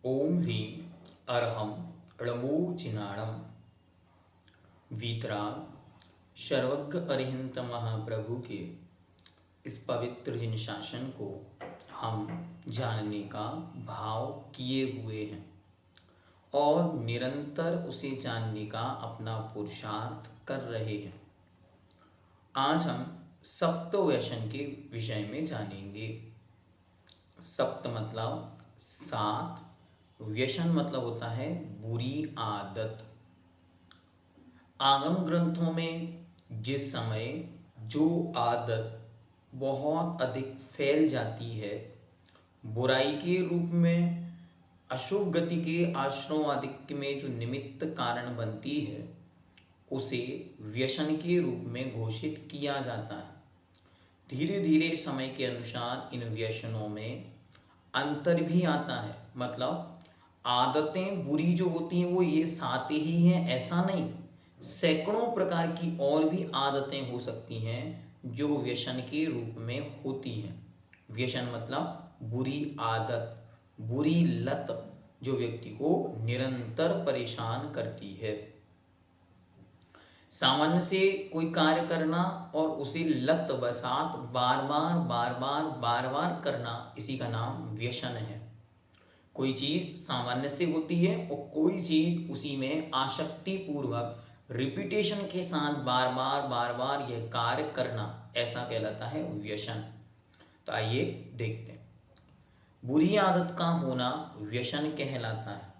ओम ह्रीं अरहम णमोचिनाणम वीतराग सर्वज्ञ अरिहंत महाप्रभु के इस पवित्र जिन शासन को हम जानने का भाव किए हुए हैं और निरंतर उसे जानने का अपना पुरुषार्थ कर रहे हैं। आज हम सप्त व्यसन के विषय में जानेंगे। सप्त मतलब सात, व्यसन मतलब होता है बुरी आदत। आगम ग्रंथों में जिस समय जो आदत बहुत अधिक फैल जाती है, बुराई के रूप में, अशुभ गति के आश्रम आदि में जो निमित्त कारण बनती है, उसे व्यसन के रूप में घोषित किया जाता है। धीरे धीरे समय के अनुसार इन व्यसनों में अंतर भी आता है। मतलब आदतें बुरी जो होती हैं वो ये सात ही हैं ऐसा नहीं, सैकड़ों प्रकार की और भी आदतें हो सकती हैं जो व्यसन के रूप में होती हैं। व्यसन मतलब बुरी आदत, बुरी लत जो व्यक्ति को निरंतर परेशान करती है। सामान्य से कोई कार्य करना और उसे लत बसात बार बार करना, इसी का नाम व्यसन है। कोई चीज सामान्य से होती है और कोई चीज उसी में आसक्ति पूर्वक रिपीटेशन के साथ बार बार यह कार्य करना, ऐसा कहलाता है व्यसन। तो आइए देखते हैं। बुरी आदत का होना व्यसन कहलाता है।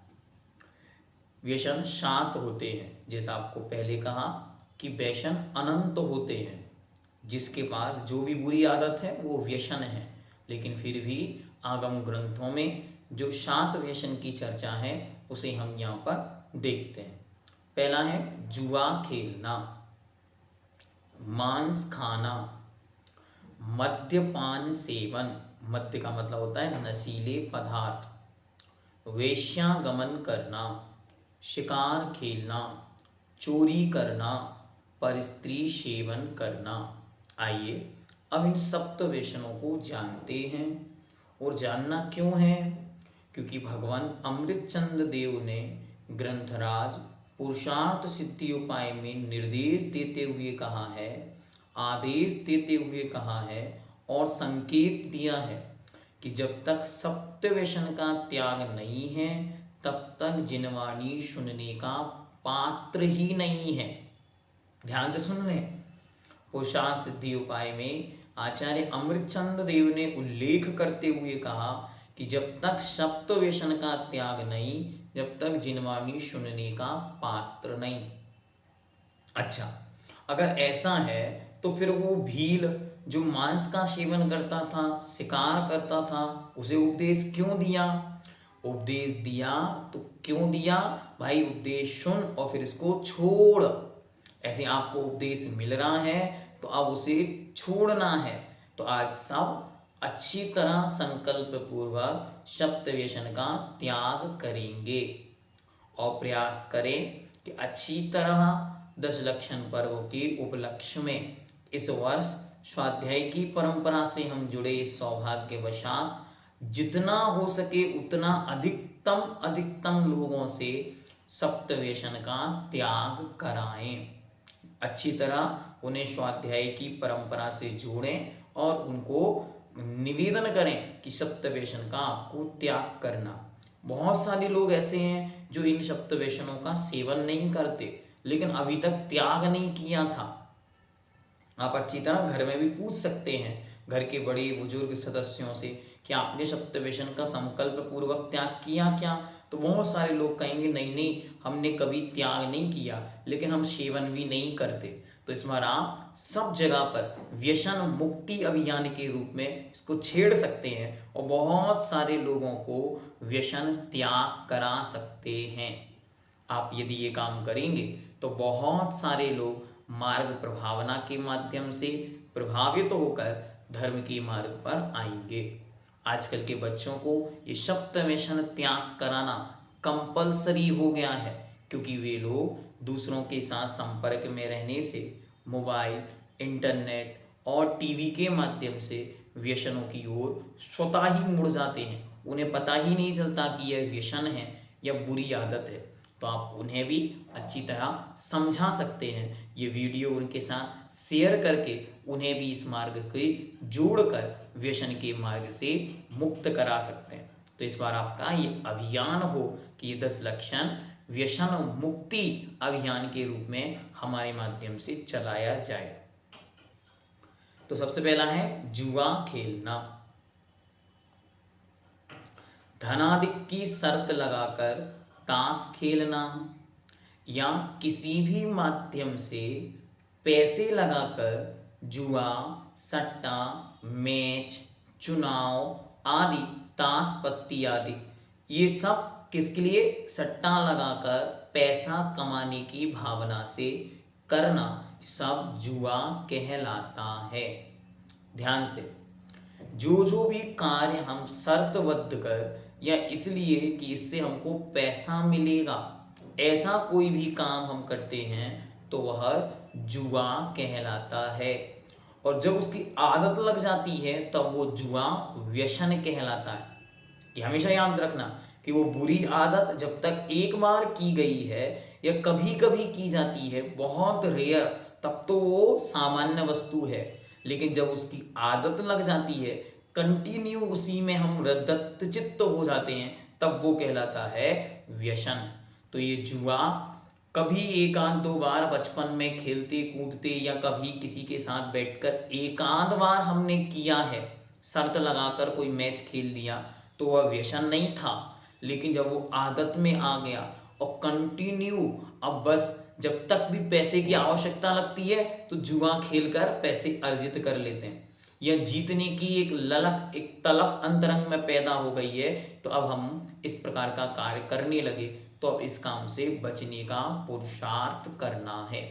व्यसन सात होते हैं, जैसा आपको पहले कहा कि व्यसन अनंत होते हैं। जिसके पास जो भी बुरी आदत है वो व्यसन है, लेकिन फिर भी आगम ग्रंथों में जो सात व्यसन की चर्चा है उसे हम यहाँ पर देखते हैं। पहला है जुआ खेलना, मांस खाना, मद्यपान सेवन, मद्य का मतलब होता है नशीले पदार्थ, वेश्यागमन करना, शिकार खेलना, चोरी करना, परस्त्री सेवन करना। आइए अब इन सप्त व्यसनों को जानते हैं। और जानना क्यों है? क्योंकि भगवान अमृतचंद्र देव ने ग्रंथराज पुरुषार्थ सिद्धि उपाय में निर्देश देते हुए कहा है, आदेश देते हुए कहा है और संकेत दिया है कि जब तक सप्त व्यसन का त्याग नहीं है तब तक जिनवाणी सुनने का पात्र ही नहीं है। ध्यान से सुन लें। पुरुषार्थ सिद्धि उपाय में आचार्य अमृतचंद्र देव ने उल्लेख करते हुए कहा कि जब तक सप्त व्यसन का त्याग नहीं, जब तक जिनवाणी सुनने का पात्र नहीं। अच्छा, अगर ऐसा है तो फिर वो भील जो मांस का सेवन करता था, शिकार करता था, उसे उपदेश क्यों दिया? उपदेश दिया तो क्यों दिया भाई? उपदेश सुन और फिर इसको छोड़। ऐसे आपको उपदेश मिल रहा है तो अब उसे छोड़ना है। तो आज सब अच्छी तरह संकल्प पूर्वक सप्त व्यसन का त्याग करेंगे और प्रयास करें कि अच्छी तरह 10 लक्षण पर्व के उपलक्ष्य में इस वर्ष स्वाध्याय की परंपरा से हम जुड़े इस सौभाग्यवशात जितना हो सके उतना अधिकतम लोगों से सप्त व्यसन का त्याग कराएं। अच्छी तरह उन्हें स्वाध्याय की परंपरा से जोड़ें और उनको निवेदन करें कि सप्त व्यसन का आपको त्याग करना। बहुत सारे लोग ऐसे हैं जो इन सप्त व्यसनों का सेवन नहीं करते लेकिन अभी तक त्याग नहीं किया था। आप अच्छी तरह घर में भी पूछ सकते हैं घर के बड़े बुजुर्ग सदस्यों से कि आपने सप्त व्यसन का संकल्प पूर्वक त्याग किया क्या? तो बहुत सारे लोग कहेंगे नहीं नहीं, हमने कभी त्याग नहीं किया, लेकिन हम सेवन भी नहीं करते। तो इस बार आप सब जगह पर व्यसन मुक्ति अभियान के रूप में इसको छेड़ सकते हैं और बहुत सारे लोगों को व्यसन त्याग करा सकते हैं। आप यदि ये काम करेंगे तो बहुत सारे लोग मार्ग प्रभावना के माध्यम से प्रभावित होकर धर्म के मार्ग पर आएंगे। आजकल के बच्चों को ये सप्त व्यसन त्याग कराना कंपलसरी हो गया है, क्योंकि वे लोग दूसरों के साथ संपर्क में रहने से मोबाइल, इंटरनेट और टीवी के माध्यम से व्यसनों की ओर स्वतः ही मुड़ जाते हैं। उन्हें पता ही नहीं चलता कि यह व्यसन है या बुरी आदत है, तो आप उन्हें भी अच्छी तरह समझा सकते हैं। ये वीडियो उनके साथ शेयर करके उन्हें भी इस मार्ग के जोड़कर व्यसन के मार्ग से मुक्त करा सकते हैं। तो इस बार आपका ये अभियान हो कि ये 10 लक्षण व्यसन मुक्ति अभियान के रूप में हमारे माध्यम से चलाया जाए। तो सबसे पहला है जुआ खेलना। धनाधिक की शर्त लगाकर ताश खेलना या किसी भी माध्यम से पैसे लगाकर जुआ, सट्टा, मैच, चुनाव आदि, ताश पत्ती आदि, ये सब किसके लिए? सट्टा लगाकर पैसा कमाने की भावना से करना सब जुआ कहलाता है। ध्यान से, जो भी कार्य हम शर्तबद्ध कर या इसलिए कि इससे हमको पैसा मिलेगा, ऐसा कोई भी काम हम करते हैं तो वह जुआ कहलाता है। और जब उसकी आदत लग जाती है तब वो जुआ व्यसन कहलाता है। कि हमेशा याद रखना कि वो बुरी आदत जब तक एक बार की गई है या कभी कभी की जाती है, बहुत रेयर, तब तो वो सामान्य वस्तु है। लेकिन जब उसकी आदत लग जाती है, कंटिन्यू उसी में हम दत्तचित्त हो जाते हैं, तब वो कहलाता है व्यसन। तो ये जुआ कभी एक आध दो बार बचपन में खेलते कूदते या कभी किसी के साथ बैठकर एक आध बार हमने किया है, शर्त लगाकर कोई मैच खेल लिया, तो वह व्यसन नहीं था। लेकिन जब वो आदत में आ गया और कंटिन्यू, अब बस जब तक भी पैसे की आवश्यकता लगती है तो जुआ खेलकर पैसे अर्जित कर लेते हैं, या जीतने की एक ललक, एक तलफ अंतरंग में पैदा हो गई है, तो अब हम इस प्रकार का कार्य करने लगे, तो अब इस काम से बचने का पुरुषार्थ करना है।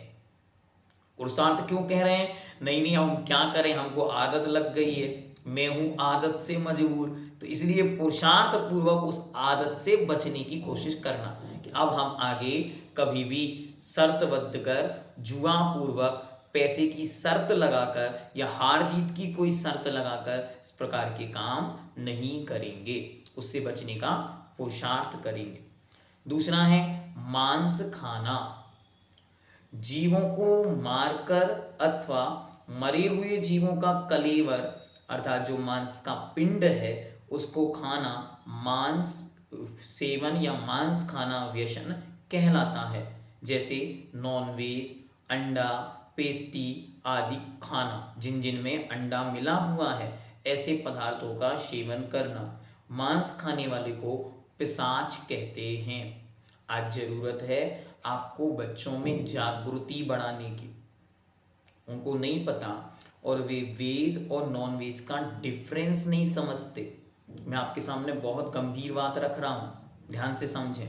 पुरुषार्थ क्यों कह रहे हैं? नहीं हम क्या करें, हमको आदत लग गई है, मैं हूं आदत से मजबूर, तो इसलिए पुरुषार्थ पूर्वक उस आदत से बचने की कोशिश करना कि अब हम आगे कभी भी शर्तबद्ध कर जुआ पूर्वक पैसे की शर्त लगाकर या हार जीत की कोई शर्त लगाकर इस प्रकार के काम नहीं करेंगे, उससे बचने का पुरुषार्थ करेंगे। दूसरा है मांस खाना। जीवों को मारकर अथवा मरे हुए जीवों का कलेवर अर्थात जो मांस का पिंड है उसको खाना मांस सेवन या मांस खाना व्यसन कहलाता है। जैसे नॉनवेज, अंडा, पेस्टी आदि खाना, जिन जिन में अंडा मिला हुआ है, ऐसे पदार्थों का सेवन करना। मांस खाने वाले को पिशाच कहते हैं। आज जरूरत है आपको बच्चों में जागृति बढ़ाने की। उनको नहीं पता और वे वेज और नॉन वेज का डिफरेंस नहीं समझते। मैं आपके सामने बहुत गंभीर बात रख रहा हूं, ध्यान से समझें।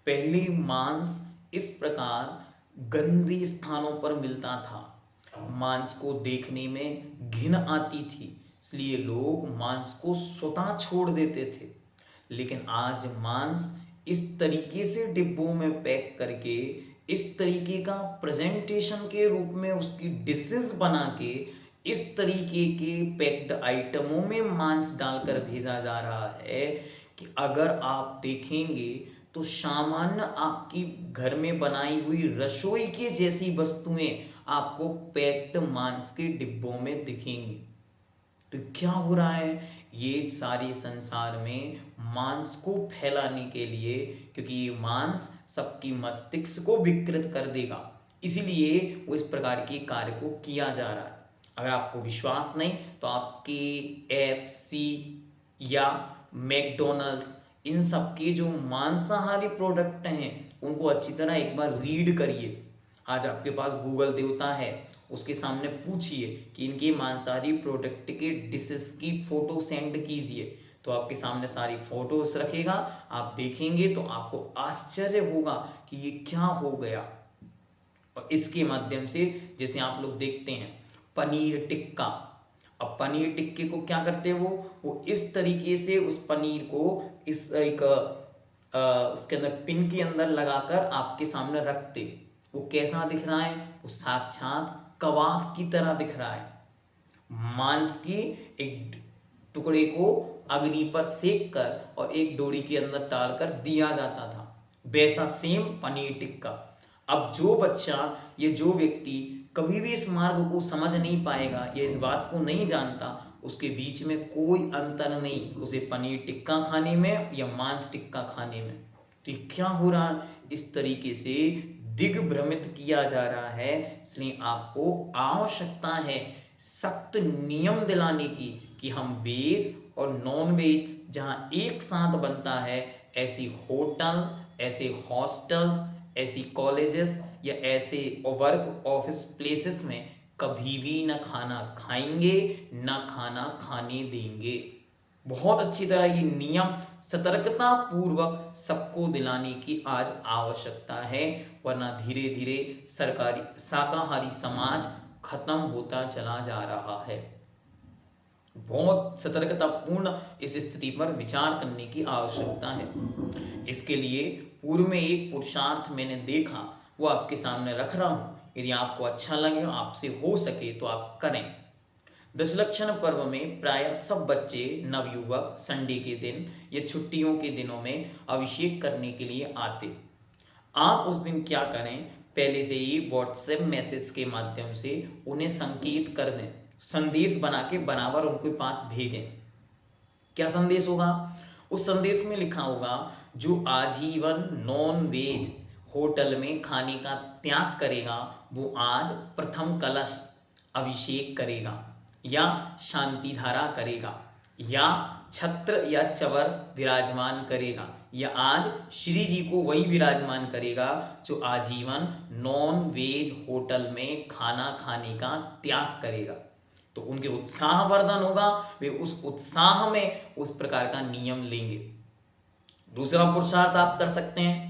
पहले मांस इस प्रकार गंदे स्थानों पर मिलता था, मांस को देखने में घिन आती थी, इसलिए लोग मांस को स्वतः छोड़ देते थे। लेकिन आज मांस इस तरीके से डिब्बों में पैक करके, इस तरीके का प्रेजेंटेशन के रूप में उसकी डिशेस बना के, इस तरीके के पैक्ड आइटमों में मांस डालकर भेजा जा रहा है कि अगर आप देखेंगे तो सामान्य आपकी घर में बनाई हुई रसोई की जैसी वस्तुएं आपको पैक्ड मांस के डिब्बों में दिखेंगी। तो क्या हो रहा है? ये सारे संसार में मांस को फैलाने के लिए, क्योंकि ये मांस सबकी मस्तिष्क को विकृत कर देगा, इसीलिए वो इस प्रकार के कार्य को किया जा रहा है। अगर आपको विश्वास नहीं तो आपके KFC या मैकडोनल्ड्स, इन सब के जो मांसाहारी प्रोडक्ट हैं उनको अच्छी तरह एक बार रीड करिए। आज आपके पास गूगल देवता है, उसके सामने पूछिए कि इनके मांसाहारी प्रोडक्ट के डिशेस की फोटो सेंड कीजिए, तो आपके सामने सारी फोटोज रखेगा। आप देखेंगे तो आपको आश्चर्य होगा कि ये क्या हो गया। और इसके माध्यम से जैसे आप लोग देखते हैं पनीर टिक्का, अब पनीर टिक्के को क्या करते हैं वो इस तरीके से उस पनीर को इस एक उसके अंदर पिन के अंदर लगाकर आपके सामने रखते। वो कैसा दिख रहा है? वो साक्षात कबाब की तरह दिख रहा है। मांस की एक टुकड़े को अग्नि पर सेक कर और एक डोरी के अंदर डालकर दिया जाता था, वैसा सेम पनीर टिक्का। अब जो बच्चा या जो व्यक्ति कभी भी इस मार्ग को समझ नहीं पाएगा या इस बात को नहीं जानता, उसके बीच में कोई अंतर नहीं उसे पनीर टिक्का खाने में या मांस टिक्का खाने में। तो ये क्या हो रहा है, इस तरीके से दिग्भ्रमित किया जा रहा है। इसलिए आपको आवश्यकता है सख्त नियम दिलाने की कि हम वेज और नॉन वेज जहां एक साथ बनता है, ऐसी होटल, ऐसे हॉस्टल्स, ऐसी कॉलेजेस या ऐसे वर्क ऑफिस प्लेसेस में कभी भी न खाना खाएंगे न खाना खाने देंगे। बहुत अच्छी तरह ये नियम सतर्कता पूर्वक सबको दिलाने की आज आवश्यकता है, वरना धीरे धीरे सरकारी शाकाहारी समाज खत्म होता चला जा रहा है। बहुत सतर्कतापूर्ण इस स्थिति पर विचार करने की आवश्यकता है। इसके लिए पूर्व में एक पुरुषार्थ मैंने देखा, वो आपके सामने रख रहा हूं। यदि आपको अच्छा लगे, आपसे हो सके तो आप करें। दशलक्षण पर्व में प्राय सब बच्चे नवयुवक संडे के दिन या छुट्टियों के दिनों में अभिषेक करने के लिए आते। आप उस दिन क्या करें, पहले से ही व्हाट्सएप मैसेज के माध्यम से उन्हें संकेत कर दें, संदेश बना के बराबर उनके पास भेजें। क्या संदेश होगा, उस संदेश में लिखा होगा जो आजीवन नॉन वेज होटल में खाने का त्याग करेगा वो आज प्रथम कलश अभिषेक करेगा या शांति धारा करेगा या छत्र या चवर विराजमान करेगा या आज श्री जी को वही विराजमान करेगा जो आजीवन नॉन वेज होटल में खाना खाने का त्याग करेगा। तो उनके उत्साहवर्धन होगा, वे उस उत्साह में उस प्रकार का नियम लेंगे। दूसरा पुरुषार्थ आप कर सकते हैं,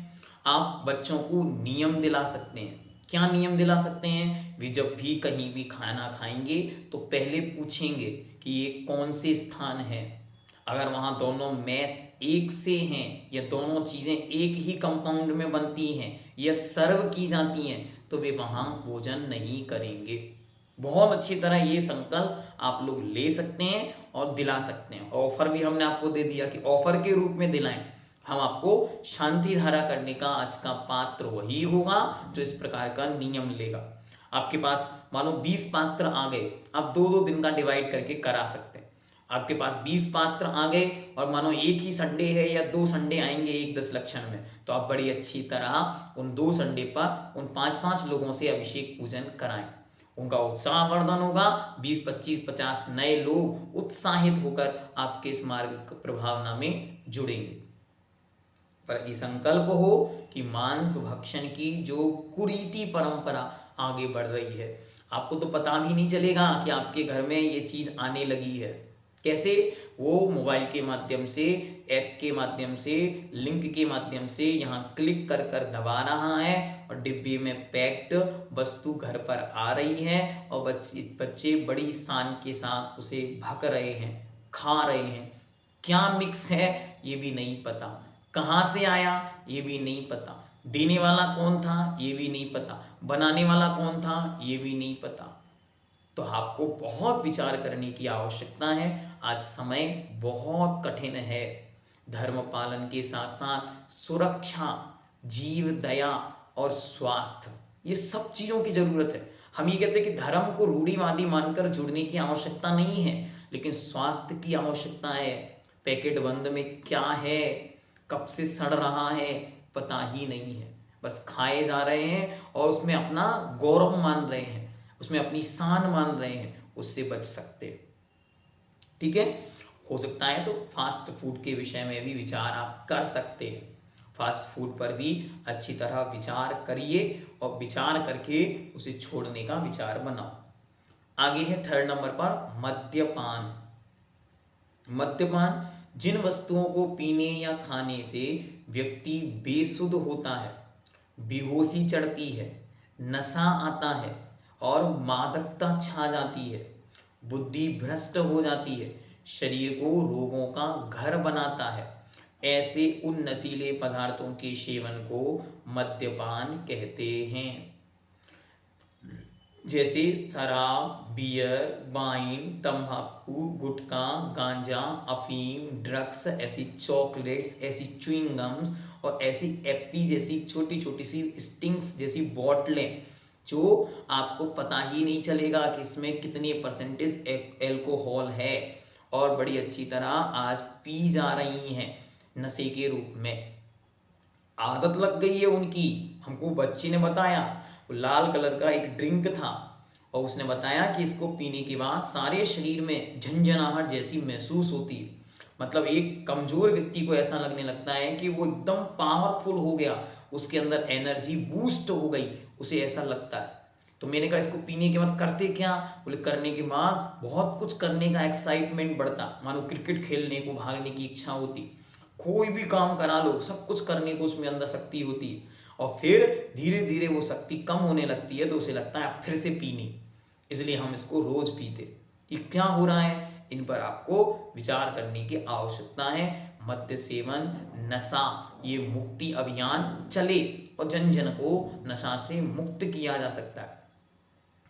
आप बच्चों को नियम दिला सकते हैं। क्या नियम दिला सकते हैं, वे जब भी कहीं भी खाना खाएंगे तो पहले पूछेंगे कि ये कौन से स्थान है। अगर वहाँ दोनों मेस एक से हैं या दोनों चीज़ें एक ही कंपाउंड में बनती हैं या सर्व की जाती हैं तो वे वहाँ भोजन नहीं करेंगे। बहुत अच्छी तरह ये संकल्प आप लोग ले सकते हैं और दिला सकते हैं। ऑफर भी हमने आपको दे दिया कि ऑफर के रूप में दिलाएं। हम आपको शांति धारा करने का आज का पात्र वही होगा जो इस प्रकार का नियम लेगा। आपके पास मानो 20 पात्र आ गए, आप 2-2 दिन का डिवाइड करके करा सकते हैं। आपके पास 20 पात्र आ गए और मानो एक ही संडे है या 2 संडे आएंगे एक दशलक्षण में, तो आप बड़ी अच्छी तरह उन 2 संडे पर उन 5-5 लोगों से अभिषेक पूजन कराएं। उनका उत्साहवर्धन होगा, 20, 25, 50 नए लोग उत्साहित होकर आपके इस मार्ग प्रभावना में जुड़ेंगे। पर ये संकल्प हो कि मांस भक्षण की जो कुरीति परंपरा आगे बढ़ रही है, आपको तो पता भी नहीं चलेगा कि आपके घर में ये चीज आने लगी है। कैसे, वो मोबाइल के माध्यम से, ऐप के माध्यम से, लिंक के माध्यम से यहाँ क्लिक कर कर दबा रहा है और डिब्बे में पैक्ड वस्तु घर पर आ रही है और बच्चे बड़ी शान के साथ उसे भक रहे हैं, खा रहे हैं। क्या मिक्स है ये भी नहीं पता, कहाँ से आया ये भी नहीं पता, देने वाला कौन था ये भी नहीं पता, बनाने वाला कौन था ये भी नहीं पता। तो आपको बहुत विचार करने की आवश्यकता है। आज समय बहुत कठिन है। धर्म पालन के साथ साथ सुरक्षा, जीव दया और स्वास्थ्य, ये सब चीज़ों की जरूरत है। हम ये कहते हैं कि धर्म को रूढ़िवादी मानकर जुड़ने की आवश्यकता नहीं है, लेकिन स्वास्थ्य की आवश्यकता है। पैकेट बंद में क्या है, कब से सड़ रहा है, पता ही नहीं है। बस खाए जा रहे हैं और उसमें अपना गौरव मान रहे हैं, उसमें अपनी शान मान रहे हैं। उससे बच सकते, ठीक है। हो सकता है तो फास्ट फूड के विषय में भी विचार आप कर सकते हैं। फास्ट फूड पर भी अच्छी तरह विचार करिए और विचार करके उसे छोड़ने का विचार बनाओ। आगे है 3rd नंबर पर मद्यपान। मद्यपान जिन वस्तुओं को पीने या खाने से व्यक्ति बेसुध होता है, बेहोशी चढ़ती है, नशा आता है और मादकता छा जाती है, बुद्धि भ्रष्ट हो जाती है, शरीर को रोगों का घर बनाता है, ऐसे उन नशीले पदार्थों के सेवन को मद्यपान कहते हैं। जैसे शराब, बियर, वाइन, तंबाकू, गुटखा, गांजा, अफीम, ड्रग्स, ऐसी चॉकलेट्स, ऐसी च्युइंग गम्स और ऐसी एप्पी जैसी छोटी छोटी सी स्टिंग्स जैसी बॉटलें जो आपको पता ही नहीं चलेगा कि इसमें कितनी परसेंटेज एल्कोहल है और बड़ी अच्छी तरह आज पी जा रही हैं नशे के रूप में। आदत लग गई है उनकी। हमको बच्ची ने बताया, वो लाल कलर का एक ड्रिंक था और उसने बताया कि इसको पीने के बाद सारे शरीर में झंझनाहट जैसी महसूस होती है। मतलब एक कमजोर व्यक्ति को ऐसा लगने लगता है कि वो एकदम पावरफुल हो गया, उसके अंदर एनर्जी बूस्ट हो गई, उसे ऐसा लगता है। तो मैंने कहा इसको पीने के बाद करते क्या? बोले करने के बाद बहुत कुछ करने का एक्साइटमेंट बढ़ता, मानो क्रिकेट खेलने को भागने की इच्छा होती, कोई भी काम करा लो, सब कुछ करने को उसमें अंदर शक्ति होती है। और फिर धीरे धीरे वो शक्ति कम होने लगती है तो उसे लगता है फिर से पीनी, इसलिए हम इसको रोज पीते। ये क्या हो रहा है? इन पर आपको विचार करने की आवश्यकता है। मद्य सेवन, नशा, ये मुक्ति अभियान चले और जन जन को नशा से मुक्त किया जा सकता है।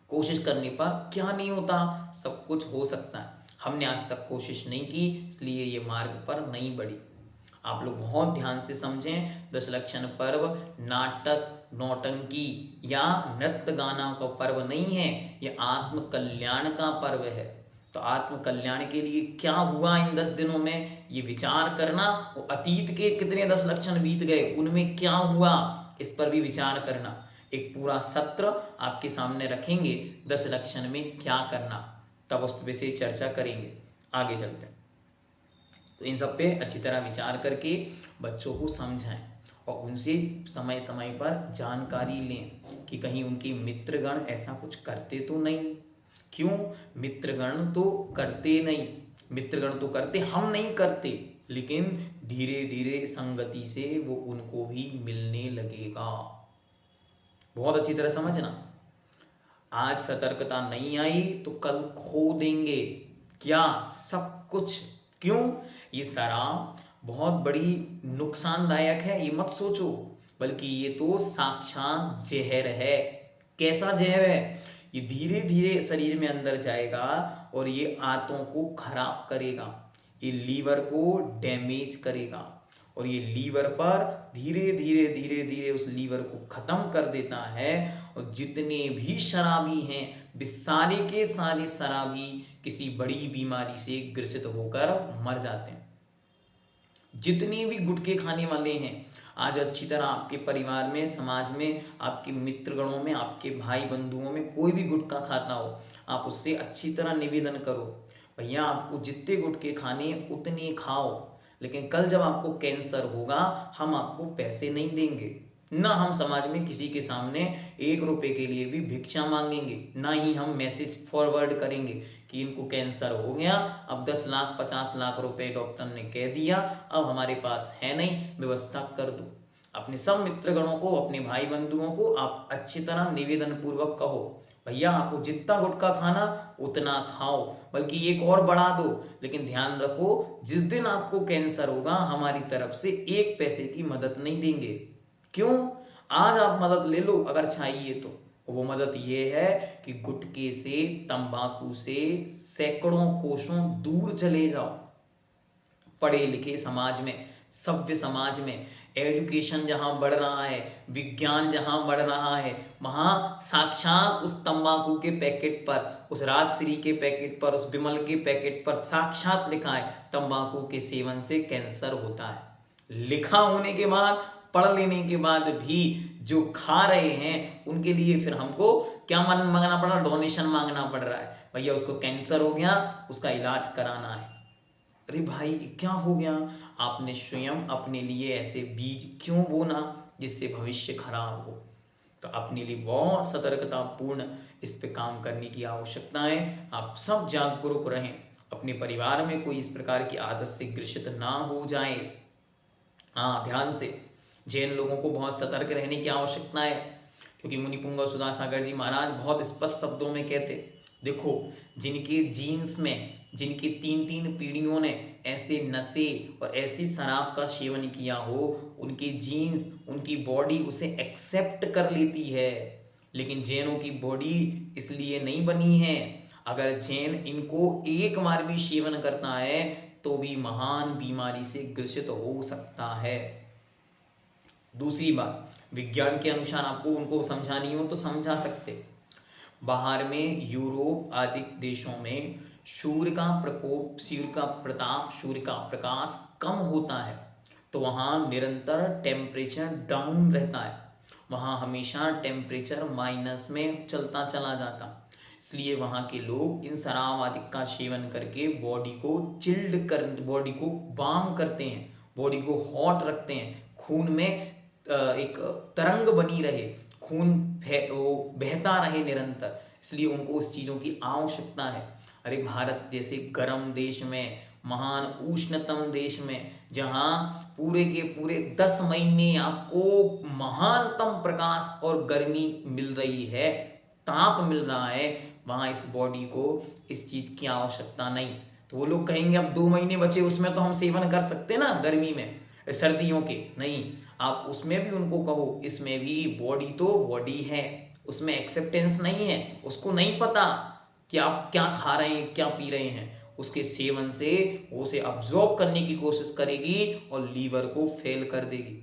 कोशिश करने पर क्या नहीं होता, सब कुछ हो सकता है। हमने आज तक कोशिश नहीं की, इसलिए ये मार्ग पर नहीं बढ़ी। आप लोग बहुत ध्यान से समझें, दशलक्षण पर्व नाटक, नौटंकी या नृत्य गाना का पर्व नहीं है, ये आत्म कल्याण का पर्व है। तो आत्म कल्याण के लिए क्या हुआ इन 10 दिनों में, ये विचार करना। और अतीत के कितने दशलक्षण बीत गए, उनमें क्या हुआ, इस पर भी विचार करना। एक पूरा सत्र आपके सामने रखेंगे, 10 लक्षण में क्या करना, तब उस विषय चर्चा करेंगे। आगे चलते हैं। तो इन सब पे अच्छी तरह विचार करके बच्चों को समझाएं और उनसे समय समय पर जानकारी लें कि कहीं उनके मित्रगण ऐसा कुछ करते तो नहीं। क्यों? मित्रगण तो करते नहीं, मित्रगण तो करते, हम नहीं करते, लेकिन धीरे धीरे संगति से वो उनको भी मिलने लगेगा। बहुत अच्छी तरह समझना। आज सतर्कता नहीं आई तो कल खो देंगे क्या? सब कुछ। क्यों? ये शराब बहुत बड़ी नुकसानदायक है, ये मत सोचो, बल्कि ये तो साक्षात जहर है। कैसा जहर है? ये धीरे धीरे शरीर में अंदर जाएगा और ये आंतों को खराब करेगा, ये लीवर को डैमेज करेगा और ये लीवर पर धीरे धीरे धीरे धीरे उस लीवर को खत्म कर देता है। और जितने भी शराबी हैं वे सारे के सारे शराबी किसी बड़ी बीमारी से ग्रसित होकर मर जाते हैं। जितने भी गुटखे खाने वाले हैं, आज अच्छी तरह आपके परिवार में, समाज में, आपके मित्रगणों में, आपके भाई बंधुओं में कोई भी गुटखा खाता हो, आप उससे अच्छी तरह निवेदन करो, भैया आपको जितने गुटखे खाने उतने खाओ, लेकिन कल जब आपको कैंसर होगा हम आपको पैसे नहीं देंगे, ना हम समाज में किसी के सामने 1 रुपए के लिए भी भिक्षा मांगेंगे, ना ही हम मैसेज फॉरवर्ड करेंगे कि इनको कैंसर हो गया, अब 10 लाख 50 लाख रुपए डॉक्टर ने कह दिया, अब हमारे पास है नहीं, व्यवस्था कर दो। अपने सब मित्रगणों को, अपने भाई बंधुओं को आप अच्छी तरह निवेदन पूर्वक कहो, भैया आपको जितना गुटखा खाना उतना खाओ, बल्कि एक और बढ़ा दो, लेकिन ध्यान रखो जिस दिन आपको कैंसर होगा हमारी तरफ से 1 पैसे की मदद नहीं देंगे। क्यों? आज आप मदद ले लो अगर चाहिए तो, वो मदद ये है कि गुटखे से, तंबाकू से सैकड़ों कोसों दूर चले जाओ। पढ़े लिखे समाज में, सभ्य समाज में, एजुकेशन जहां बढ़ रहा है, विज्ञान जहां बढ़ रहा है, वहां साक्षात उस तंबाकू के पैकेट पर, उस राजश्री के पैकेट पर, उस विमल के पैकेट पर साक्षात लिखा है तंबाकू के सेवन से कैंसर होता है। लिखा होने के बाद, पढ़ लेने के बाद भी जो खा रहे हैं उनके लिए फिर हमको क्या मांगना पड़ रहा, डोनेशन मांगना पड़ रहा है, भैया उसको कैंसर हो गया, उसका इलाज कराना है। अरे भाई क्या हो गया? आपने स्वयं अपने लिए ऐसे बीज क्यों बोना जिससे भविष्य खराब हो? तो अपने लिए बहुत सतर्कता पूर्ण इस पे काम करने की आवश्यकता है। आप सब जागरूक रहें, अपने परिवार में कोई इस प्रकार की आदत से ग्रसित ना हो जाए। हाँ, ध्यान से, जैन लोगों को बहुत सतर्क रहने की आवश्यकता है, क्योंकि मुनि पुंगव सुधासागर जी महाराज बहुत स्पष्ट शब्दों में कहते, देखो जिनके जीन्स में, जिनकी 3-3 पीढ़ियों ने ऐसे नशे और ऐसी शराब का सेवन किया हो, उनकी जीन्स, उनकी बॉडी उसे एक्सेप्ट कर लेती है, लेकिन जैनों की बॉडी इसलिए नहीं बनी है। अगर जैन इनको एक बार भी सेवन करता है तो भी महान बीमारी से ग्रसित हो सकता है। दूसरी बात, विज्ञान के अनुसार आपको उनको समझानी हो तो समझा सकते। बाहर में यूरोप आदि देशों में सूर्य का प्रकोप, सूर्य का प्रताप, सूर्य का प्रकाश कम होता है, तो वहाँ निरंतर टेम्परेचर डाउन रहता है, वहाँ हमेशा टेम्परेचर माइनस में चलता चला जाता। इसलिए वहाँ के लोग इन शराब आदि का सेवन करके बॉडी को चिल्ड कर, बॉडी को वार्म करते हैं, बॉडी को हॉट रखते हैं, खून में एक तरंग बनी रहे, खून वो बहता रहे निरंतर, इसलिए उनको उस चीज़ों की आवश्यकता है। अरे भारत जैसे गर्म देश में, महान उष्णतम देश में, जहाँ पूरे के पूरे 10 महीने आपको महानतम प्रकाश और गर्मी मिल रही है, ताप मिल रहा है, वहाँ इस बॉडी को इस चीज़ की आवश्यकता नहीं। तो वो लोग कहेंगे अब 2 महीने बचे, उसमें तो हम सेवन कर सकते ना गर्मी में, सर्दियों के नहीं। आप उसमें भी उनको कहो, इसमें भी बॉडी तो बॉडी है, उसमें एक्सेप्टेंस नहीं है, उसको नहीं पता कि आप क्या खा रहे हैं, क्या पी रहे हैं, उसके सेवन से वो उसे अब्जॉर्ब करने की कोशिश करेगी और लीवर को फेल कर देगी।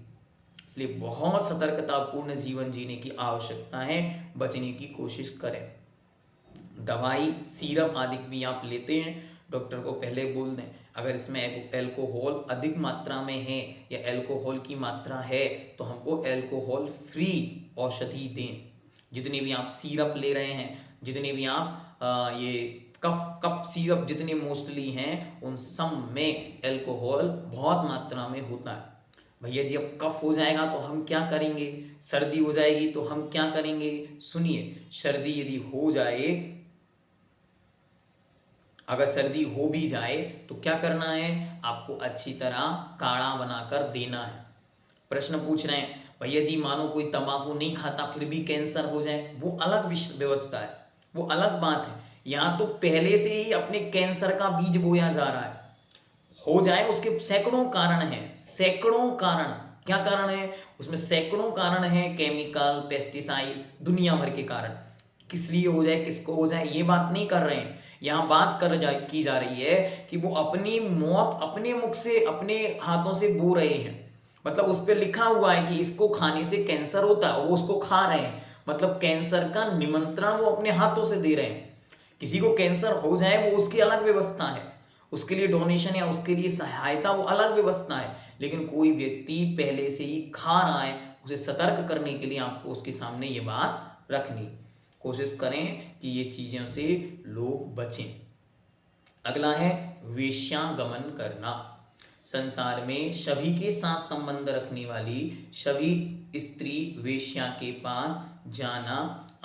इसलिए बहुत सतर्कतापूर्ण जीवन जीने की आवश्यकता है, बचने की कोशिश करें। दवाई, सीरप आदि भी आप लेते हैं, डॉक्टर को पहले बोल दें अगर इसमें एल्कोहल अधिक मात्रा में है या एल्कोहल की मात्रा है तो हमको एल्कोहल फ्री औषधि दें। जितने भी आप सीरप ले रहे हैं, जितने भी आप ये कफ सीरप जितने मोस्टली हैं, उन सब में एल्कोहल बहुत मात्रा में होता है। भैया जी अब कफ हो जाएगा तो हम क्या करेंगे, सर्दी हो जाएगी तो हम क्या करेंगे? सुनिए, सर्दी यदि हो जाए, अगर सर्दी हो भी जाए तो क्या करना है, आपको अच्छी तरह काढ़ा बनाकर देना है। प्रश्न पूछ रहे हैं भैया जी मानो कोई तंबाकू नहीं खाता फिर भी कैंसर हो जाए, वो अलग व्यवस्था है, वो अलग बात है। यहाँ तो पहले से ही अपने कैंसर का बीज बोया जा रहा है, हो जाए उसके सैकड़ों कारण हैं, सैकड़ों कारण। क्या कारण है उसमें? सैकड़ों कारण हैं, केमिकल, पेस्टिसाइड्स, दुनिया भर के कारण। किस लिए हो जाए, किसको हो जाए, ये बात नहीं कर रहे हैं। यहाँ बात की जा रही है कि वो अपनी मौत अपने मुख से, अपने हाथों से बो रहे हैं। मतलब उस पर लिखा हुआ है कि इसको खाने से कैंसर होता है, वो उसको खा रहे हैं, मतलब कैंसर का निमंत्रण वो अपने हाथों से दे रहे हैं। किसी को कैंसर हो जाए वो उसकी अलग व्यवस्था है, उसके लिए डोनेशन या उसके लिए सहायता वो अलग व्यवस्था है। लेकिन कोई व्यक्ति पहले से ही खा रहा है, उसे सतर्क करने के लिए आपको उसके सामने ये बात रखनी। कोशिश करें कि ये चीज़ों से लोग बचें। अगला है वेश्यागमन करना। संसार में सभी के साथ संबंध रखने वाली सभी स्त्री वेश्या के पास जाना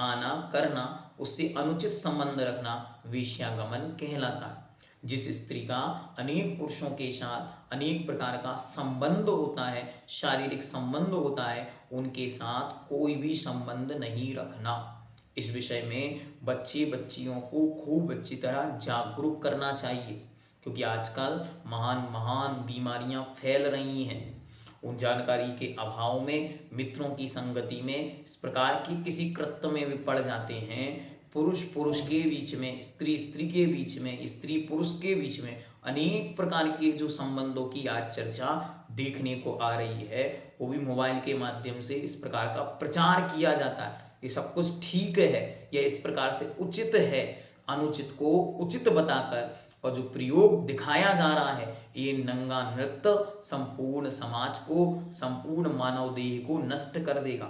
आना करना, उससे अनुचित संबंध रखना वेश्यागमन कहलाता है। जिस स्त्री का अनेक पुरुषों के साथ अनेक प्रकार का संबंध होता है, शारीरिक संबंध होता है, उनके साथ कोई भी संबंध नहीं रखना। इस विषय में बच्चे बच्चियों को खूब अच्छी तरह जागरूक करना चाहिए, क्योंकि आजकल महान महान बीमारियां फैल रही हैं। उन जानकारी के अभाव में, मित्रों की संगति में इस प्रकार की किसी कृत्य में भी पड़ जाते हैं। पुरुष पुरुष के बीच में, स्त्री स्त्री के बीच में, स्त्री पुरुष के बीच में अनेक प्रकार के जो संबंधों की आज चर्चा देखने को आ रही है, वो भी मोबाइल के माध्यम से इस प्रकार का प्रचार किया जाता है। ये सब कुछ ठीक है, यह इस प्रकार से उचित है, अनुचित को उचित बताकर और जो प्रयोग दिखाया जा रहा है, ये नंगा नृत्य संपूर्ण समाज को, संपूर्ण मानव देह को नष्ट कर देगा।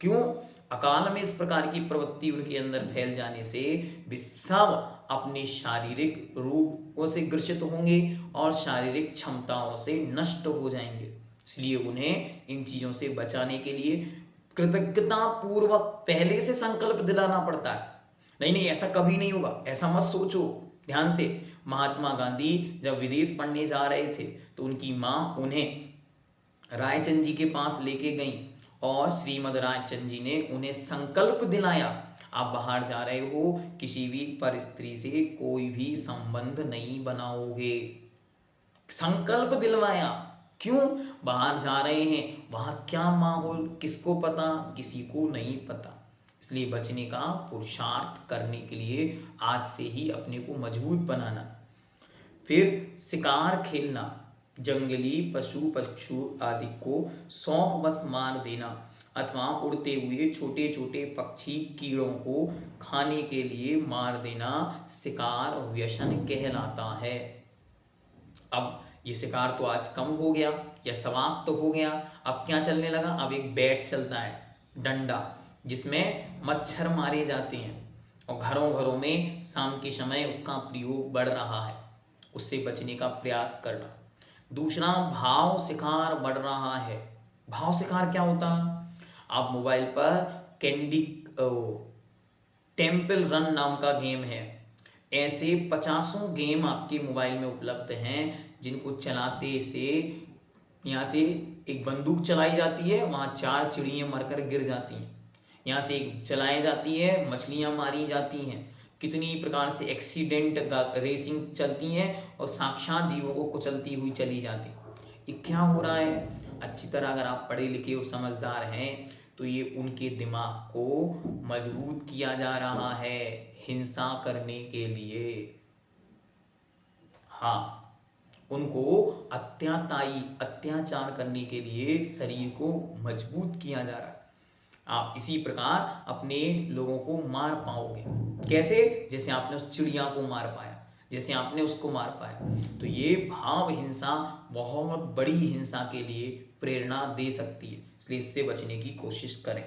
क्यों? अकाल में इस प्रकार की प्रवृत्ति उनके अंदर फैल जाने से वे सब अपने शारीरिक रोगों से ग्रसित होंगे और शारीरिक क्षमताओं से नष्ट हो जाएंगे। इसलिए उन्हें इन चीजों से बचाने के लिए कृतज्ञता पूर्वक पहले से संकल्प दिलाना पड़ता है। नहीं नहीं ऐसा कभी नहीं होगा, ऐसा मत सोचो। ध्यान से, महात्मा गांधी जब विदेश पढ़ने जा रहे थे तो उनकी माँ उन्हें रायचंद जी के पास लेके गई और श्रीमद रायचंद जी ने उन्हें संकल्प दिलाया, आप बाहर जा रहे हो, किसी भी पर स्त्री से कोई भी संबंध नहीं बनाओगे। संकल्प दिलवाया। क्यों? बाहर जा रहे हैं, वहां क्या माहौल किसको पता, किसी को नहीं पता। इसलिए बचने का पुरुषार्थ करने के लिए आज से ही अपने को मजबूत बनाना। फिर शिकार खेलना, जंगली पशु पक्षी आदि को शौक बस मार देना अथवा उड़ते हुए छोटे छोटे पक्षी कीड़ों को खाने के लिए मार देना शिकार व्यसन कहलाता है। अब ये शिकार तो आज कम हो गया या समाप्त तो हो गया। अब क्या चलने लगा, अब एक बैट चलता है, डंडा, जिसमें मच्छर मारे जाते हैं और घरों घरों में शाम के समय उसका प्रयोग बढ़ रहा है। उससे बचने का प्रयास करना। दूसरा, भाव शिकार बढ़ रहा है। भाव शिकार क्या होता है? आप मोबाइल पर कैंडी टेम्पल रन नाम का गेम है, ऐसे 50 गेम आपके मोबाइल में उपलब्ध हैं जिनको चलाते से यहाँ से एक बंदूक चलाई जाती है, वहाँ 4 चिड़ियाँ मरकर गिर जाती हैं। यहाँ से एक चलाई जाती है, मछलियाँ मारी जाती हैं, कितनी प्रकार से एक्सीडेंट रेसिंग चलती हैं और साक्षात जीवों को कुचलती हुई चली जाती। ये क्या हो रहा है? अच्छी तरह अगर आप पढ़े लिखे और समझदार हैं तो ये उनके दिमाग को मजबूत किया जा रहा है हिंसा करने के लिए। हाँ, उनको अत्याचार करने के लिए शरीर को मजबूत किया जा रहा है। आप इसी प्रकार अपने लोगों को मार पाओगे। कैसे? जैसे आपने उस चिड़िया को मार पाया, जैसे आपने उसको मार पाया। तो ये भाव हिंसा बहुत बड़ी हिंसा के लिए प्रेरणा दे सकती है, इसलिए इससे बचने की कोशिश करें।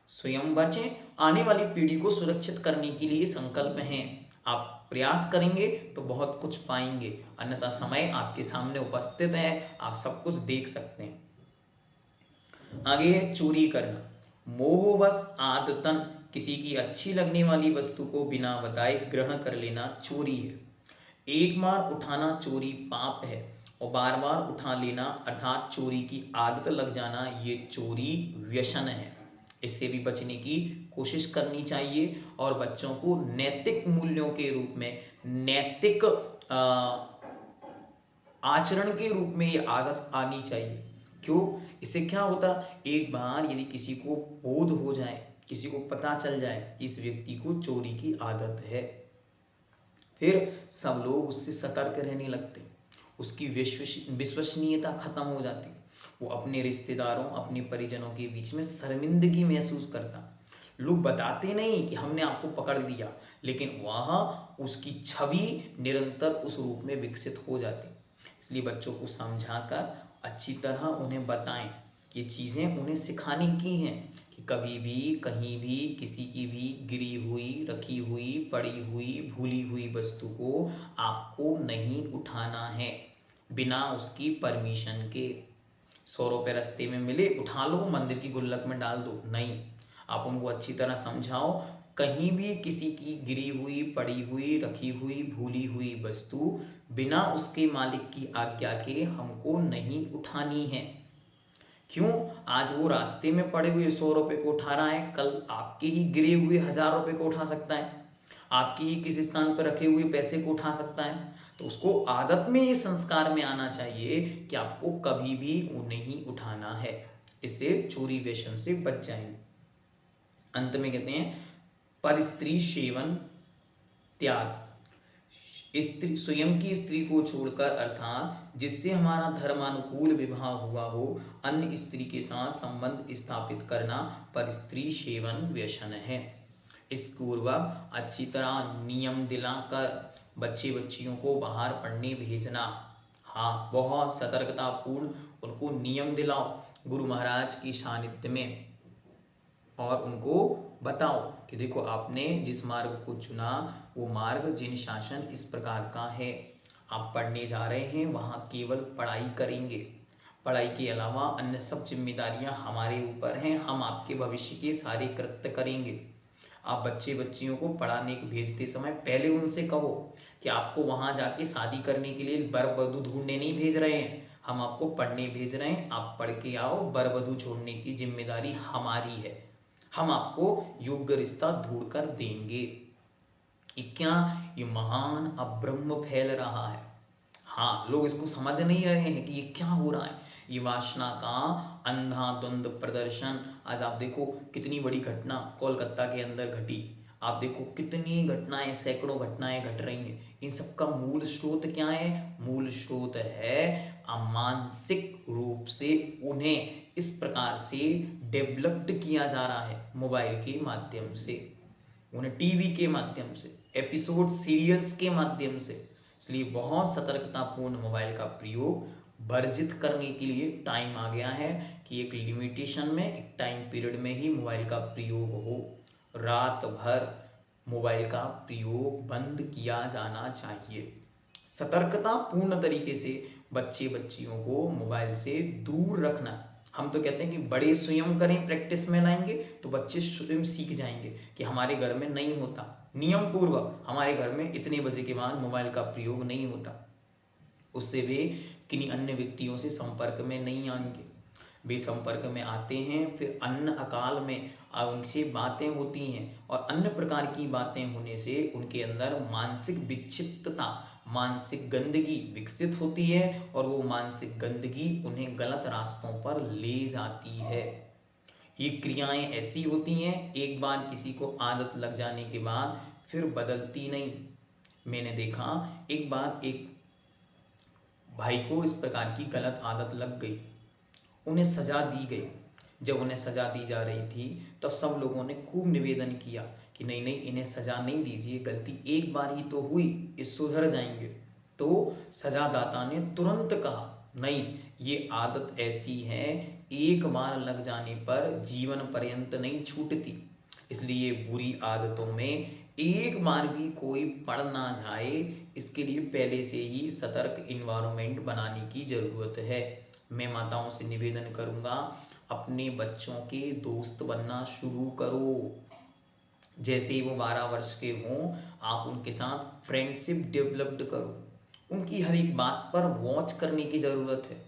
स्वयं बचें, आने वाली पीढ़ी को सुरक्षित करने के लिए संकल्प हैं। आप प्रयास करेंगे तो बहुत कुछ पाएंगे, अन्यथा समय आपके सामने उपस्थित है, आप सब कुछ देख सकते हैं। आगे है चोरी करना। मोहवश आदतन किसी की अच्छी लगने वाली वस्तु को बिना बताए ग्रहण कर लेना चोरी है। एक बार उठाना चोरी पाप है और बार बार उठा लेना अर्थात चोरी की आदत लग जाना ये चोरी व्यसन है। इससे भी बचने की कोशिश करनी चाहिए और बच्चों को नैतिक मूल्यों के रूप में, नैतिक आचरण के रूप में ये आदत आनी चाहिए। क्यों? इससे क्या होता, एक बार यदि किसी को बोध हो जाए, किसी को पता चल जाए कि इस व्यक्ति को चोरी की आदत है, फिर सब लोग उससे सतर्क रहने लगते, उसकी विश्वसनीयता खत्म हो जाती, वो अपने रिश्तेदारों, अपने परिजनों के बीच में शर्मिंदगी महसूस करता। लोग बताते नहीं कि हमने आपको पकड़ लिया, लेकिन वह उसकी छवि निरंतर उस रूप में विकसित हो जाती। इसलिए बच्चों को समझाकर अच्छी तरह उन्हें बताएं। ये चीज़ें उन्हें सिखाने की हैं कि कभी भी कहीं भी किसी की भी गिरी हुई, रखी हुई, पड़ी हुई, भूली हुई वस्तु को आपको नहीं उठाना है बिना उसकी परमिशन के। 100 रुपये रास्ते में मिले, उठा लो, मंदिर की गुल्लक में डाल दो, नहीं। आप उनको अच्छी तरह समझाओ, कहीं भी किसी की गिरी हुई, पड़ी हुई, रखी हुई, भूली हुई वस्तु बिना उसके मालिक की आज्ञा के हमको नहीं उठानी है। क्यों? आज वो रास्ते में पड़े हुए 100 रुपये को उठा रहा है, कल आपके ही गिरे हुए 1000 रुपये को उठा सकता है, आपकी ही किसी स्थान पर रखे हुए पैसे को उठा सकता है। तो उसको आदत में, ये संस्कार में आना चाहिए कि आपको कभी भी नहीं उठाना है। इससे चोरी व्यसन से बच जाएंगे। अंत में कहते हैं पर स्त्री सेवन त्याग। स्त्री, स्वयं की स्त्री को छोड़कर अर्थात जिससे हमारा धर्मानुकूल विवाह हुआ हो, अन्य स्त्री के साथ संबंध स्थापित करना पर स्त्री सेवन व्यसन है। इस पूर्वक अच्छी तरह नियम दिलाकर बच्चे बच्चियों को बाहर पढ़ने भेजना। हाँ, बहुत सतर्कतापूर्ण उनको नियम दिलाओ गुरु महाराज की सानिध्य में, और उनको बताओ कि देखो आपने जिस मार्ग को चुना वो मार्ग जिन शासन इस प्रकार का है, आप पढ़ने जा रहे हैं, वहाँ केवल पढ़ाई करेंगे, पढ़ाई के अलावा अन्य सब जिम्मेदारियाँ हमारे ऊपर हैं, हम आपके भविष्य के सारे कृत्य करेंगे। आप बच्चे बच्चियों को पढ़ाने भेजते समय पहले उनसे कहो कि आपको वहाँ जाके शादी करने के लिए वर वधू ढूंढने नहीं भेज रहे हैं, हम आपको पढ़ने भेज रहे हैं, आप पढ़ के आओ, वर वधू छोड़ने की जिम्मेदारी हमारी है, हम आपको योग्य रिश्ता ढूंढ कर देंगे। ये महान अब्रह्म फैल रहा है। हाँ, लोग इसको समझ नहीं रहे हैं कि ये क्या हो रहा है, ये वासना का अंधाधुंध प्रदर्शन। आज आप देखो कितनी बड़ी घटना कोलकाता के अंदर घटी। आप देखो कितनी घटनाएं, सैकड़ों घटनाएं घट रही हैं। इन सब का मूल स्रोत क्या है? मूल स्रोत है मानसिक रूप से उन्हें इस प्रकार से डेवलप्ड किया जा रहा है, मोबाइल के माध्यम से, उन्हें टीवी के माध्यम से, एपिसोड सीरियल्स के माध्यम से। इसलिए बहुत सतर्कतापूर्ण मोबाइल का प्रयोग वर्जित करने के लिए टाइम आ गया है कि एक लिमिटेशन में, एक टाइम पीरियड में ही मोबाइल का प्रयोग हो। रात भर मोबाइल का प्रयोग बंद किया जाना चाहिए। सतर्कता पूर्ण तरीके से बच्चे बच्चियों को मोबाइल से दूर रखना। हम तो कहते हैं कि बड़े स्वयं करें, प्रैक्टिस में लाएंगे तो बच्चे स्वयं सीख जाएंगे कि हमारे घर में नहीं होता, नियम पूर्वक हमारे घर में इतने बजे के बाद मोबाइल का प्रयोग नहीं होता। उससे वे किन्हीं अन्य व्यक्तियों से संपर्क में नहीं आएंगे। वे संपर्क में आते हैं, फिर अन्न अकाल में उनसे बातें होती हैं और अन्य प्रकार की बातें होने से उनके अंदर मानसिक विक्षिप्तता, मानसिक गंदगी विकसित होती है और वो मानसिक गंदगी उन्हें गलत रास्तों पर ले जाती है। ये क्रियाएं ऐसी होती हैं, एक बार किसी को आदत लग जाने के बाद फिर बदलती नहीं। मैंने देखा एक बार एक भाई को इस प्रकार की गलत आदत लग गई, उन्हें सजा दी गई। जब उन्हें सजा दी जा रही थी तब सब लोगों ने खूब निवेदन किया कि नहीं नहीं, इन्हें सजा नहीं दीजिए, गलती एक बार ही तो हुई, ये सुधर जाएंगे। तो सजादाता ने तुरंत कहा नहीं, ये आदत ऐसी है, एक बार लग जाने पर जीवन पर्यंत नहीं छूटती। इसलिए बुरी आदतों में एक बार भी कोई पड़ ना जाए, इसके लिए पहले से ही सतर्क इन्वायरमेंट बनाने की ज़रूरत है। मैं माताओं से निवेदन करूंगा, अपने बच्चों के दोस्त बनना शुरू करो। जैसे ही वो 12 वर्ष के हों, आप उनके साथ फ्रेंडशिप डेवलप्ड करो। उनकी हर एक बात पर वॉच करने की ज़रूरत है,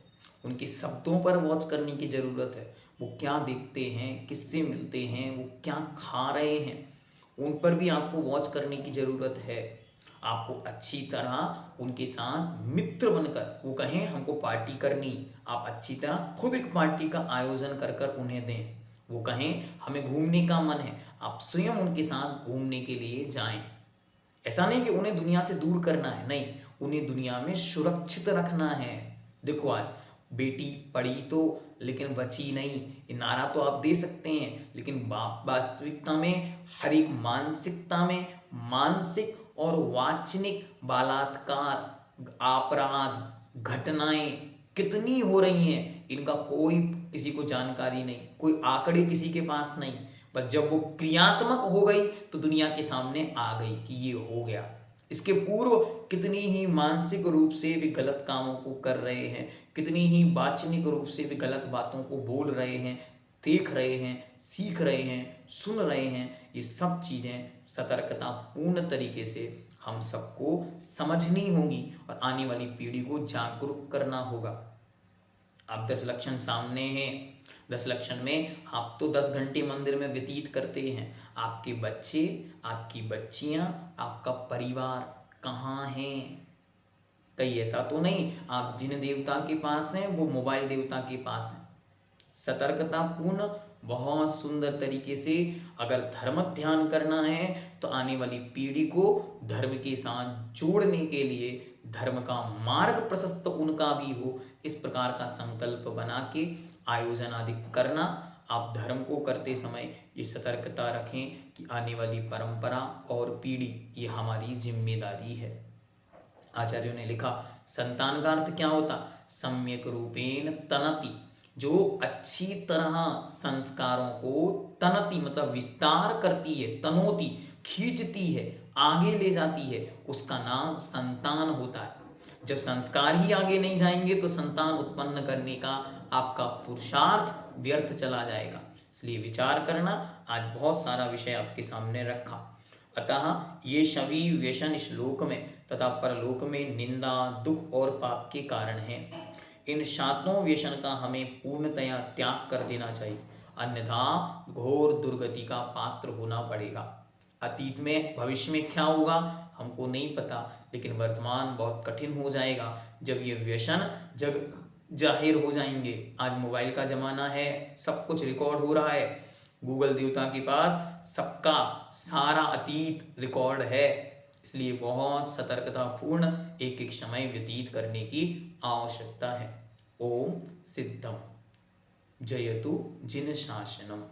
उनके शब्दों पर वॉच करने की ज़रूरत है। वो क्या देखते हैं, किससे मिलते हैं, वो क्या खा रहे हैं, उन पर भी आपको वॉच करने की ज़रूरत है। आपको अच्छी तरह उनके साथ मित्र बनकर, वो कहें हमको पार्टी करनी, आप अच्छी तरह खुद एक पार्टी का आयोजन कर कर उन्हें दें। वो कहें हमें घूमने का मन है, आप स्वयं उनके साथ घूमने के लिए जाएं। ऐसा नहीं कि उन्हें दुनिया से दूर करना है, नहीं, उन्हें दुनिया में सुरक्षित रखना है। देखो आज बेटी पढ़ी तो लेकिन बची नहीं, ये नारा तो आप दे सकते हैं, लेकिन वास्तविकता में हर एक मानसिकता में मानसिक और वाचनिक बलात्कार, अपराध, घटनाएं कितनी हो रही हैं, इनका कोई किसी को जानकारी नहीं, कोई आंकड़े किसी के पास नहीं। बस जब वो क्रियात्मक हो गई तो दुनिया के सामने आ गई कि ये हो गया। इसके पूर्व कितनी ही मानसिक रूप से भी गलत कामों को कर रहे हैं, कितनी ही वाचनिक रूप से भी गलत बातों को बोल रहे हैं, देख रहे हैं, सीख रहे हैं, सुन रहे हैं। ये सब चीज़ें सतर्कता पूर्ण तरीके से हम सबको समझनी होगी और आने वाली पीढ़ी को जागरूक करना होगा। अब 10 लक्षण सामने हैं, 10 लक्षण में आप तो 10 घंटे मंदिर में व्यतीत करते हैं, आपके बच्चे, आपकी बच्चियां, आपका परिवार कहाँ हैं? कहीं ऐसा तो नहीं आप जिन देवता के पास हैं वो मोबाइल देवता के पास हैं। सतर्कता पूर्ण बहुत सुंदर तरीके से अगर धर्म ध्यान करना है तो आने वाली पीढ़ी को धर्म के साथ जोड़ने के लिए धर्म का मार्ग प्रशस्त उनका भी हो, इस प्रकार का संकल्प बना के आयोजन आदि करना। आप धर्म को करते समय ये सतर्कता रखें कि आने वाली परंपरा और पीढ़ी ये हमारी जिम्मेदारी है। आचार्यों ने लिखा संतान का अर्थ क्या होता? सम्यक रूपेण तनति, जो अच्छी तरह संस्कारों को तनति मतलब विस्तार करती है, तनोति खींचती है, आगे ले जाती है, उसका नाम संतान होता है। जब संस्कार ही आगे नहीं जाएंगे तो संतान उत्पन्न करने का आपका पुरुषार्थ व्यर्थ चला जाएगा। इसलिए विचार करना, आज बहुत सारा विषय आपके सामने रखा। अतः ये सभी व्यसन श्लोक में तथा परलोक में निंदा, दुख और पाप के कारण हैं। इन सातों व्यसन का हमें पूर्णतया त्याग कर देना चाहिए, अन्यथा घोर दुर्गति का पात्र होना पड़ेगा। अतीत में भविष्य में क्या होगा हमको नहीं पता, लेकिन वर्तमान बहुत कठिन हो जाएगा जब ये व्यसन जाहिर हो जाएंगे। आज मोबाइल का ज़माना है, सब कुछ रिकॉर्ड हो रहा है, गूगल देवता के पास सबका सारा अतीत रिकॉर्ड है। इसलिए बहुत सतर्कतापूर्ण एक एक समय व्यतीत करने की आवश्यकता है। ओम सिद्धम जयतु जिन शासनम।